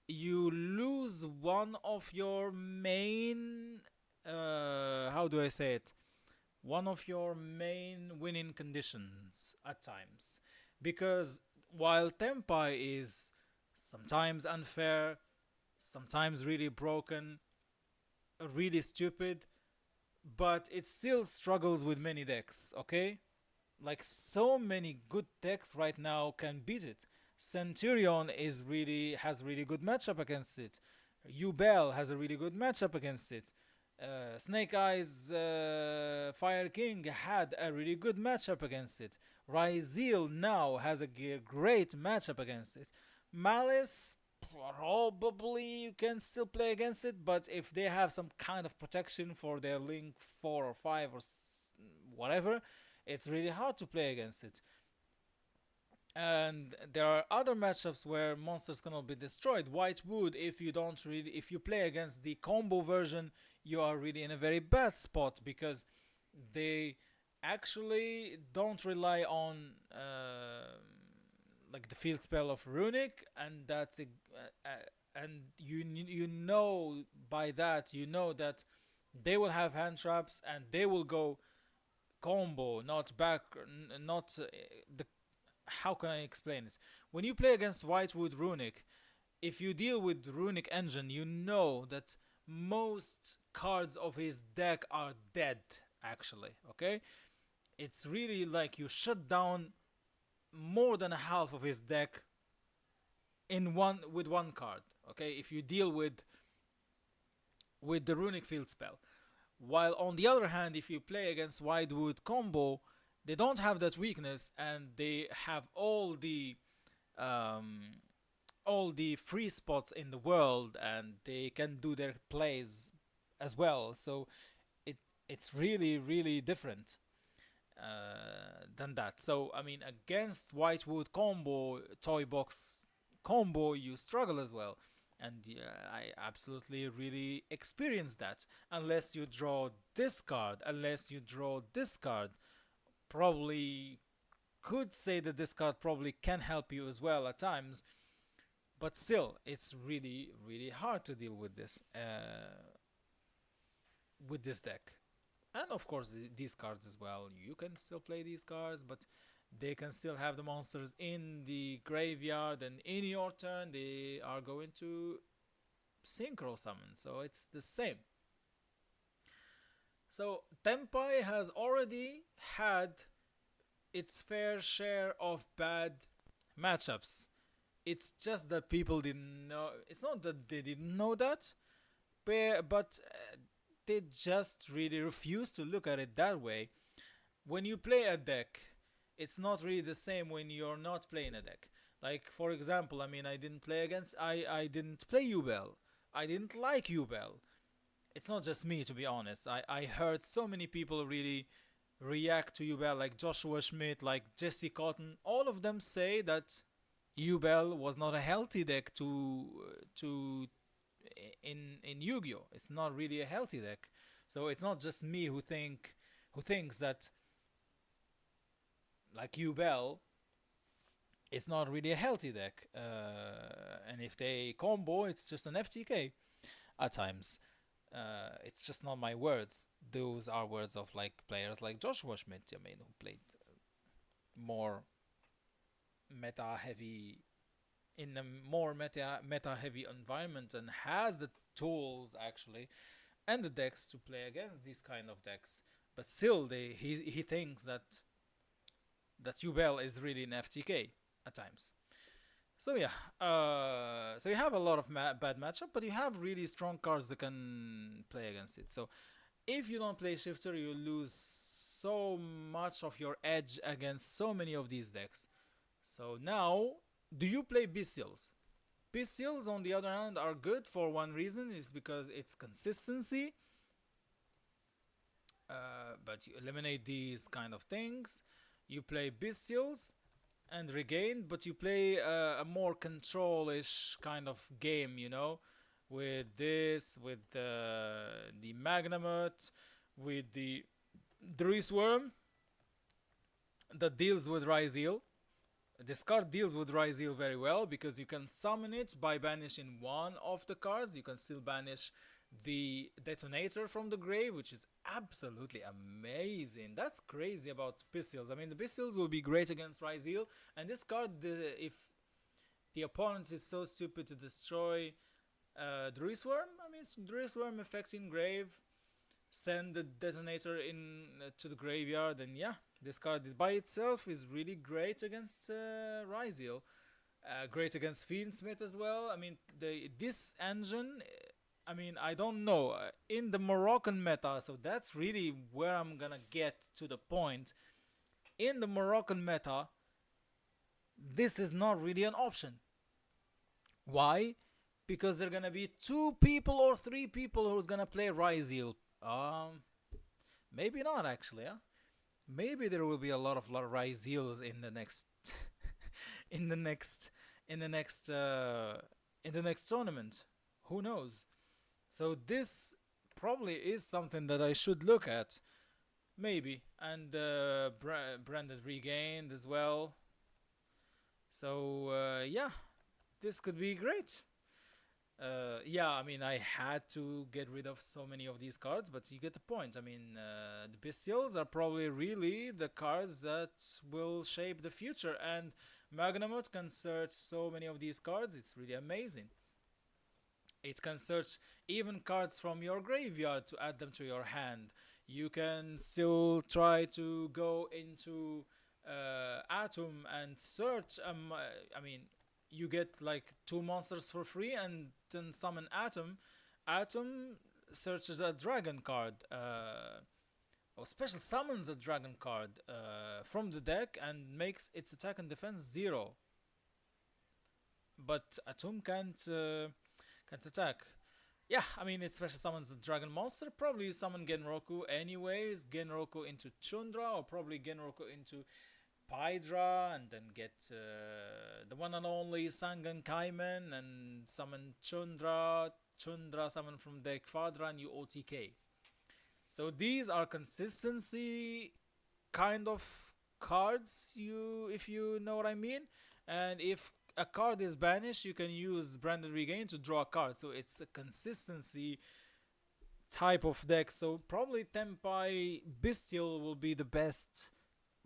S1: you lose one of your main how do I say it? one of your main winning conditions at times. Because while Tempai is sometimes unfair, sometimes really broken, really stupid, but it still struggles with many decks, okay? Like so many good decks right now can beat it. Centurion is really has really good matchup against it. Ubel has a really good matchup against it. Snake Eyes Fire King had a really good matchup against it. Ryzeal now has a great matchup against it. Malice, probably you can still play against it, but if they have some kind of protection for their Link 4 or 5 or whatever, it's really hard to play against it. And there are other matchups where monsters cannot be destroyed. White Wood, if you play against the combo version, you are really in a very bad spot because they actually don't rely on like the field spell of Runic, and and you know by that you know that they will have hand traps and they will go combo, not back, not the. How can I explain it? When you play against Whitewood Runic, if you deal with Runic Engine, you know that most cards of his deck are dead. Actually, okay, it's really like you shut down more than a half of his deck in one card. Okay, if you deal with the Runic Field spell. While on the other hand, if you play against Whitewood combo, they don't have that weakness and they have um, all the free spots in the world and they can do their plays as well. So it it's really different than that. So I mean, against Whitewood combo, Toy Box combo, you struggle as well. And I absolutely really experienced that. Unless you draw this card, unless you draw this card, probably could say that this card probably can help you as well at times, but still, it's really hard to deal with this deck. And of course, these cards as well. You can still play these cards, but they can still have the monsters in the graveyard, and in your turn, they are going to synchro summon. So it's the same. So Tenpai has already had its fair share of bad matchups. It's just that people didn't know. It's not that they didn't know that, but they just really refuse to look at it that way. When you play a deck, it's not really the same when you're not playing a deck. Like for example, I mean, I didn't play Ubel. I didn't like Ubel. It's not just me, to be honest. I heard so many people really react to Ubel, like Joshua Schmidt, like Jesse Cotton. All of them say that Ubel was not a healthy deck to in Yu-Gi-Oh. It's not really a healthy deck. So it's not just me who thinks that like Ubel it's not really a healthy deck. And if they combo, it's just an FTK at times. It's just not my words. Those are words of like players like Joshua Schmidt, I mean, who played more meta heavy in a more meta heavy environment and has the tools actually and the decks to play against these kind of decks. But still, he thinks that Ubel is really an FTK at times. So yeah, so you have a lot of bad matchup, but you have really strong cards that can play against it. So if you don't play Shifter, you lose so much of your edge against so many of these decks. So now, do you play Bestials? Bestials, on the other hand, are good for one reason, is because it's consistency. But you eliminate these kind of things. You play Bestials and Regain, but you play a more control-ish kind of game, you know, with this, with the Magnamut, with the Druisworm that deals with Ryzeal. This card deals with Ryzeal very well because you can summon it by banishing one of the cards. You can still banish the detonator from the grave, which is absolutely amazing. That's crazy about pistols. I mean, the pistols will be great against Ryzeal, and this card, if the opponent is so stupid to destroy Druisworm, I mean, Druisworm affecting grave, send the detonator in to the graveyard, and yeah, this card by itself is really great against Ryzeal. Great against Fiendsmith as well. I mean, this engine, I mean, I don't know. In the Moroccan meta, so that's really where I'm gonna get to the point. In the Moroccan meta, this is not really an option. Why? Because there are gonna be two people or three people who's gonna play Ryzeal. Maybe not actually. Huh? Maybe there will be a lot of Ryzeals in the next, in the next, in the next, in the next tournament. Who knows? So this probably is something that I should look at, maybe, and branded regained as well. So yeah, this could be great. Yeah, I mean, I had to get rid of so many of these cards, but you get the point. I mean, the Bestials are probably really the cards that will shape the future, and Magnamut can search so many of these cards. It's really amazing. It can search even cards from your graveyard to add them to your hand. You can still try to go into Atom and search. I mean, you get like two monsters for free and then summon Atom. Atom searches a dragon card, or special summons a dragon card from the deck and makes its attack and defense 0. But Atom can't attack. Yeah, I mean, it special summons a dragon monster. Probably you summon Genroku anyways. Genroku into Chundra, or probably Genroku into Pydra, and then get the one and only Sangan Kaimen, and summon Chundra. Chundra summon from deck Fadra, and you OTK. So these are consistency kind of cards, if you know what I mean. And if a card is banished, you can use Branded Regain to draw a card. So it's a consistency type of deck. So probably Tenpai Bestial will be the best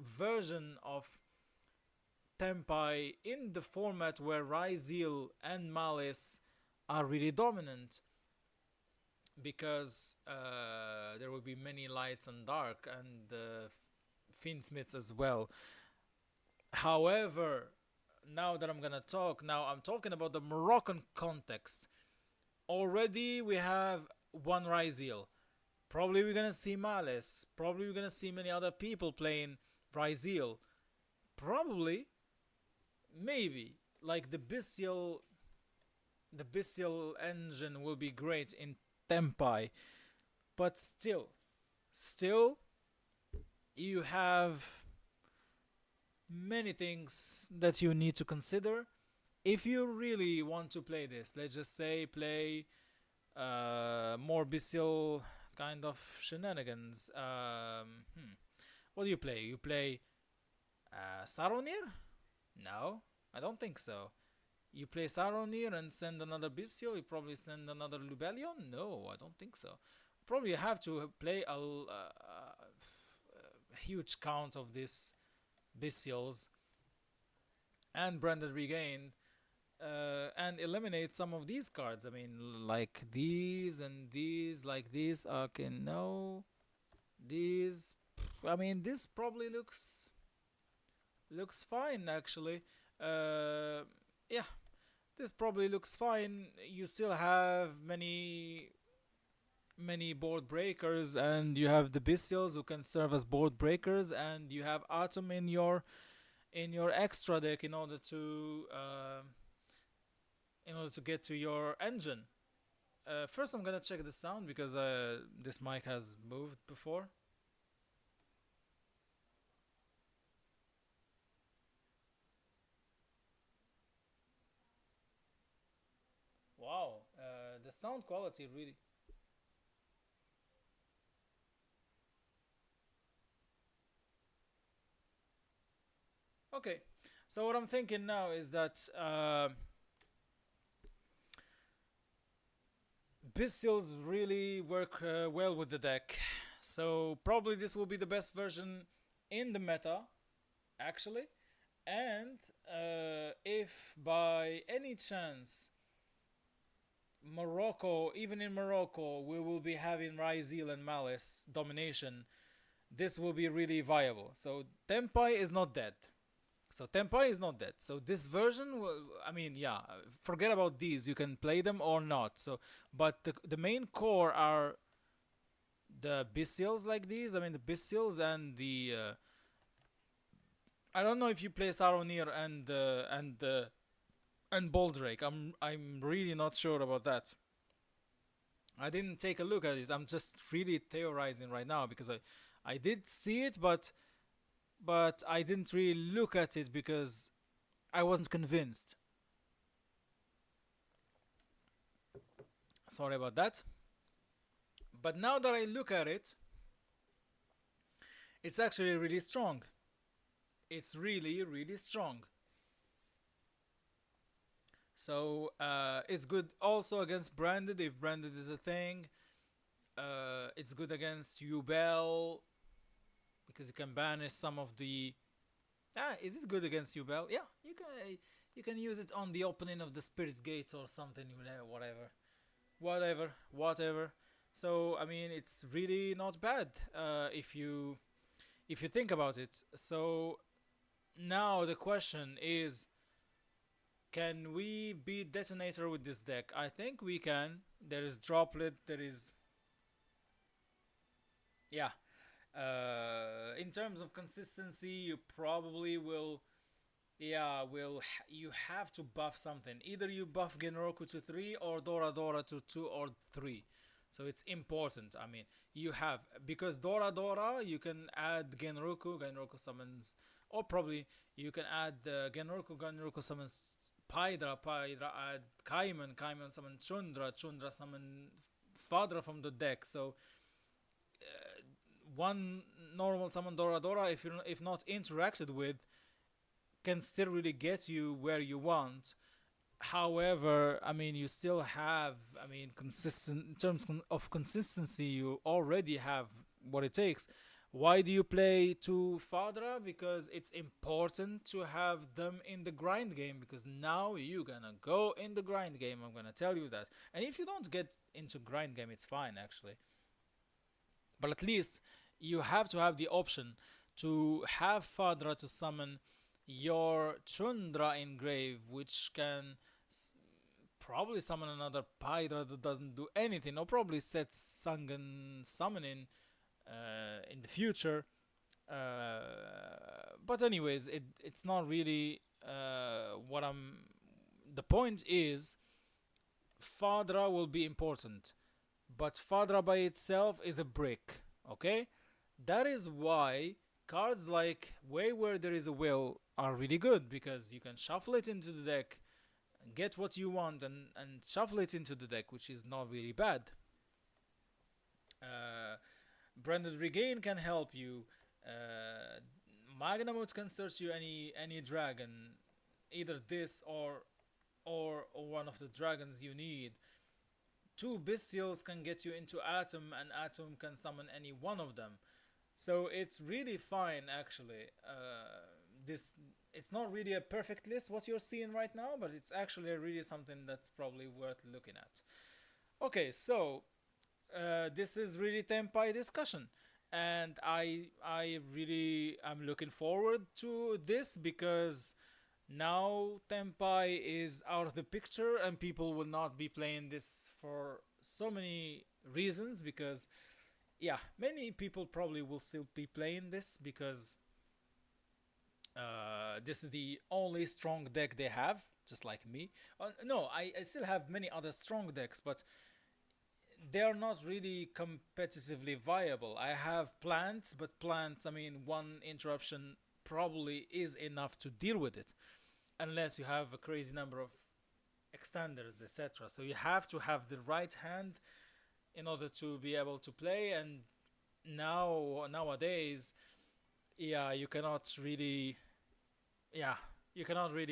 S1: version of Tenpai in the format where Ryzeal and Malice are really dominant, because there will be many lights and dark, and Fiendsmiths as well. However, now that I'm talking about the Moroccan context. Already we have one Ryzeal. Probably we're gonna see Malice. Probably we're gonna see many other people playing Ryzeal. Probably, maybe, like the bestial engine will be great in Tenpai, but still, you have many things that you need to consider if you really want to play this. Let's just say play more bestial kind of shenanigans. What do you play? You play Saronir? No, I don't think so. You play Saronir and send another bestial? You probably send another Lubellion? No, I don't think so. Probably have to play a huge count of these bestials and Branded Regain, and eliminate some of these cards. I mean, like these and these, like these. Okay, no, these. I mean, this probably looks fine actually. Yeah, this probably looks fine. You still have many board breakers, and you have the bestials who can serve as board breakers, and you have Atom in your extra deck in order to get to your engine. First, I'm gonna check the sound because this mic has moved before. Wow, the sound quality really. Okay, so what I'm thinking now is that Bestials really work well with the deck. So probably this will be the best version in the meta, actually. And if by any chance Morocco, even in Morocco, we will be having Ryzeal and Malice domination, this will be really viable. So Tenpai is not dead. So Tenpai is not dead. So this version, I mean, yeah, forget about these. You can play them or not. So, but the main core are the bestials like these. I mean, the bestials and the I don't know if you play Saronir and Boldrake. I'm really not sure about that. I didn't take a look at it. I'm just really theorizing right now because I did see it, but I didn't really look at it because I wasn't convinced. Sorry about that. But now that I look at it, it's actually really strong. It's really, really strong. So it's good also against branded if branded is a thing. It's good against Ubel because you can banish some of the. Is it good against Ubel? Yeah, you can use it on the opening of the Spirit Gates or something. Whatever. So I mean, it's really not bad if you think about it. So now the question is, can we beat Detonator with this deck? I think we can. There is Droplet. There is, yeah. In terms of consistency, you probably will. Yeah, you have to buff something. Either you buff Genroku to 3 or Dora Dora to 2 or 3. So it's important. I mean, you have, because Dora Dora, you can add Genroku summons, or probably you can add Genroku summons Pydra add Kaiman summon Chundra summon Fadra from the deck. So one normal summon Dora Dora, if not interacted with, can still really get you where you want. However, I mean, you still have, I mean, consistent in terms of consistency, you already have what it takes. Why do you play two Fadra? Because it's important to have them in the grind game, because now you're gonna go in the grind game. I'm gonna tell you that. And if you don't get into grind game, it's fine actually. But at least you have to have the option to have Fadra to summon your Chundra Engrave, which can probably summon another Pydra that doesn't do anything, or probably set Sangan summoning in the future. But anyways, it's not really what I'm. The point is, Fadra will be important, but Fadra by itself is a brick. Okay, that is why cards like Way Where There Is a Will are really good, because you can shuffle it into the deck, get what you want, and shuffle it into the deck, which is not really bad. Branded Regain can help you. Magnamut can search you any dragon, either this or one of the dragons you need. Two Bestials can get you into Atom, and Atom can summon any one of them. So it's really fine actually. This It's not really a perfect list what you're seeing right now, but it's actually really something that's probably worth looking at. Okay, so this is really Tenpai discussion, and I really am looking forward to this, because now Tenpai is out of the picture and people will not be playing this for so many reasons, because yeah, many people probably will still be playing this because this is the only strong deck they have, just like me. No, I still have many other strong decks, but they are not really competitively viable. I have plants, but plants, I mean, one interruption probably is enough to deal with it, unless you have a crazy number of extenders, etc. So you have to have the right hand in order to be able to play. And nowadays, yeah, you cannot really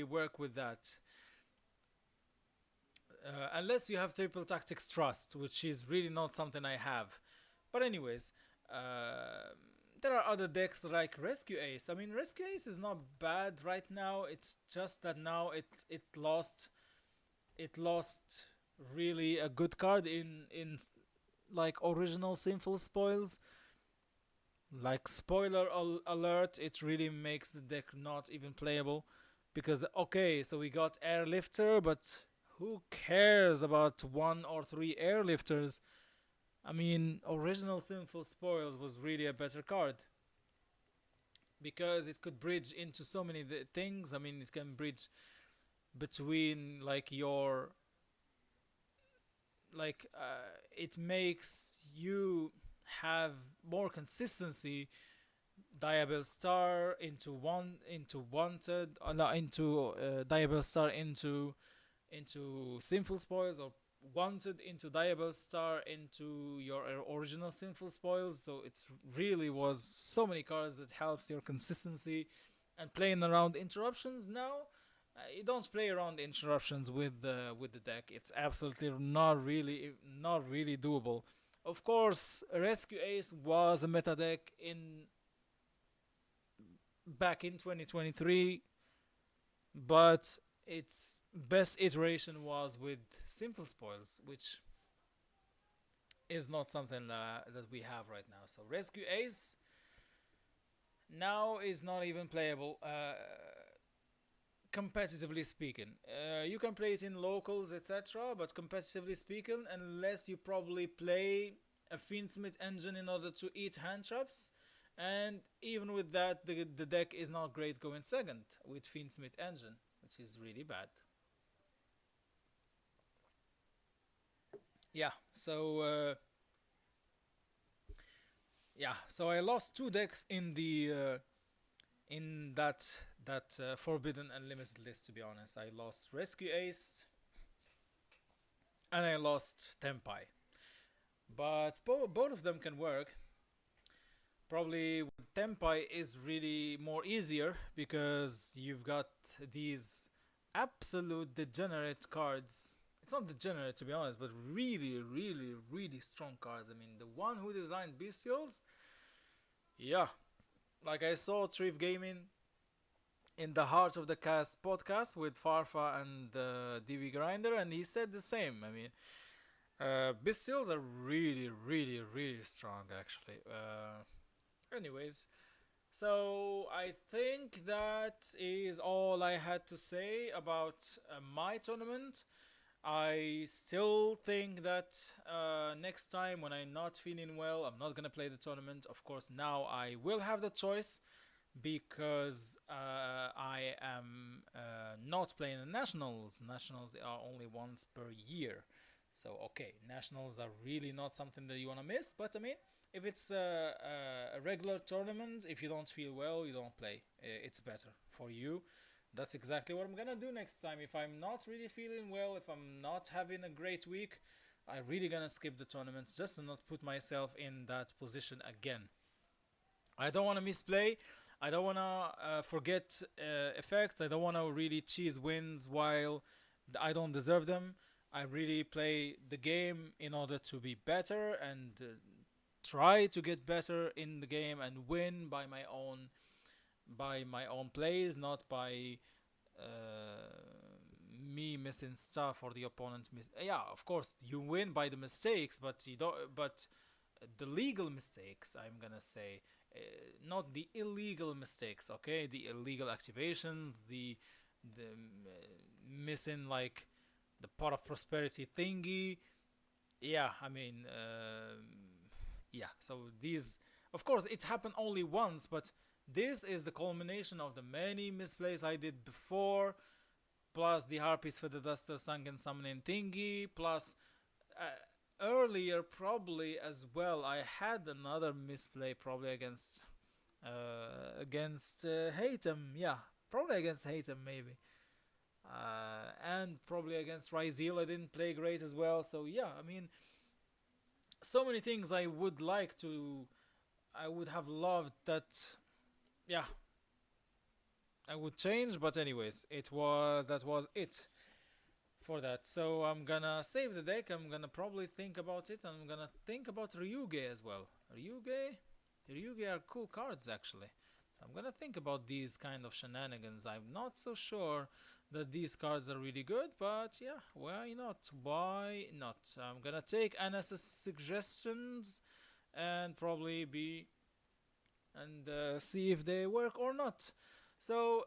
S1: work with that. Unless you have triple tactics trust, which is really not something I have. But anyways, uh, there are other decks like Rescue Ace. I mean, Rescue Ace is not bad right now. It's just that now it lost really a good card in like original Sinful Spoils. Like spoiler alert, it really makes the deck not even playable because okay, so we got Airlifter, but who cares about one or three Airlifters? I mean, original Sinful Spoils was really a better card because it could bridge into so many things. I mean, it can bridge between like your it makes you have more consistency. Diabel Star into one into wanted, no, into Diabel Star into Sinful Spoils, or wanted into Diabel Star into your original Sinful Spoils. So it's really was so many cards that helps your consistency and playing around interruptions now. You don't play around interruptions with the deck. It's absolutely not really doable. Of course, Rescue Ace was a meta deck in back in 2023, but its best iteration was with Simple Spoils, which is not something that we have right now. So Rescue Ace now is not even playable, competitively speaking. You can play it in locals, etc., but competitively speaking, unless you probably play a Fiendsmith engine in order to eat hand traps, and even with that, the deck is not great going second with Fiendsmith engine, which is really bad. Yeah, so I lost two decks in that Forbidden Unlimited list. To be honest, I lost Rescue Ace and I lost Tenpai, but both of them can work. Probably Tenpai is really more easier because you've got these absolute degenerate cards. It's not degenerate to be honest, but really, really, really strong cards. I mean, the one who designed Bestials, yeah, like I saw Triv Gaming in the Heart of the Cast podcast with Farfa and DV Grinder, and he said the same. I mean, Bestials are really, really, really strong actually. Anyways, so I think that is all I had to say about my tournament. I still think that next time when I'm not feeling well, I'm not gonna play the tournament. Of course, now I will have the choice because I am not playing the nationals. Nationals are only once per year, so okay, nationals are really not something that you wanna miss. But I mean, if it's a regular tournament, if you don't feel well, you don't play. It's better for you. That's exactly what I'm gonna do next time. If I'm not really feeling well, if I'm not having a great week, I'm really gonna skip the tournaments just to not put myself in that position again. I don't wanna misplay. I don't wanna forget effects. I don't wanna really cheese wins while I don't deserve them. I really play the game in order to be better and try to get better in the game and win by my own plays, not by me missing stuff or the opponent miss. Yeah, of course you win by the mistakes, but you don't. But the legal mistakes, I'm gonna say, not the illegal mistakes. Okay, the illegal activations, the missing like the pot of prosperity thingy. Yeah, I mean, yeah. So these, of course, it happened only once, but this is the culmination of the many misplays I did before, plus the Harpies for the Duster Sunken Summoning thingy, plus earlier probably as well I had another misplay probably against Hatem, yeah, probably against Hatem maybe. And probably against Ryzeal I didn't play great as well. So yeah, I mean, so many things I would have loved that, yeah, I would change, but anyways, that was it for that. So I'm gonna save the deck. I'm gonna probably think about it. I'm gonna think about Ryuge as well. Ryuge are cool cards actually. So I'm gonna think about these kind of shenanigans. I'm not so sure that these cards are really good, but yeah, why not? Why not? I'm gonna take Anas's suggestions and probably be and see if they work or not. So,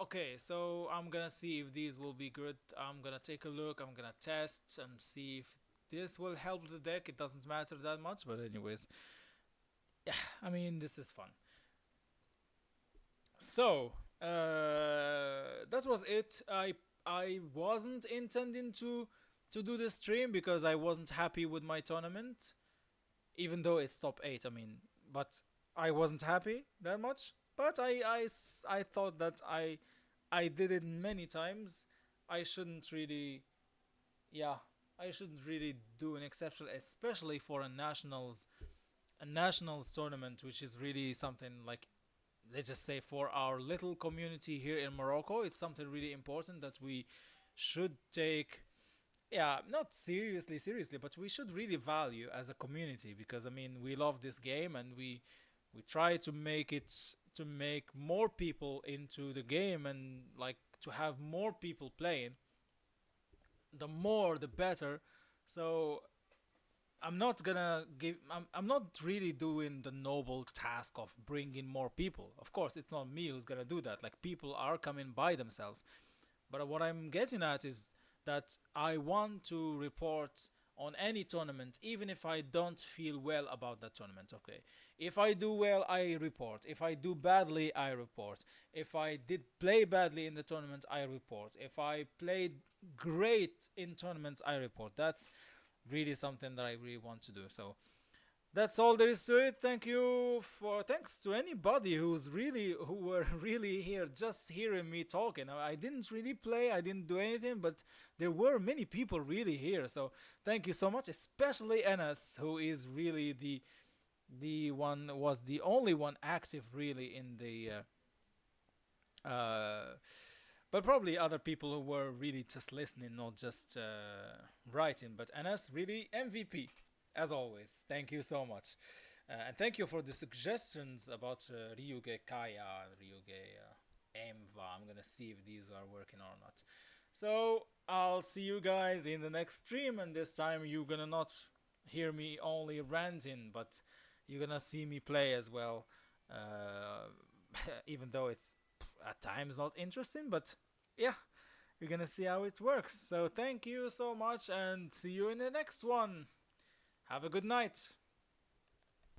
S1: okay, so I'm gonna see if these will be good. I'm gonna take a look, I'm gonna test and see if this will help the deck. It doesn't matter that much, but anyways, yeah, I mean, this is fun. So, that was it. I wasn't intending to do this stream because I wasn't happy with my tournament, even though it's top 8. I mean, but I wasn't happy that much. But I thought that I did it many times. I shouldn't really, yeah, I shouldn't really do an exception, especially for a nationals tournament, which is really something like, let's just say, for our little community here in Morocco. It's something really important that we should take, yeah, not seriously, but we should really value as a community, because I mean, we love this game and we try to make it, to make more people into the game, and like to have more people playing. The more the better. So I'm not gonna give. I'm not really doing the noble task of bringing more people. Of course, it's not me who's gonna do that. Like, people are coming by themselves. But what I'm getting at is that I want to report on any tournament, even if I don't feel well about that tournament. Okay, if I do well, I report. If I do badly, I report. If I did play badly in the tournament, I report. If I played great in tournaments, I report. That's really something that I really want to do. So that's all there is to it. Thanks to anybody who were really here just hearing me talking. I didn't really play, I didn't do anything, but there were many people really here. So thank you so much, especially Enes, who is really the one, was the only one active really in the but probably other people who were really just listening, not just writing. But Anas, really MVP, as always. Thank you so much. And thank you for the suggestions about Ryuge Kaya and Ryuge Emva. I'm gonna see if these are working or not. So I'll see you guys in the next stream, and this time you're gonna not hear me only ranting, but you're gonna see me play as well. Even though it's at times not interesting, but yeah, you're gonna see how it works. So thank you so much, and see you in the next one. Have a good night.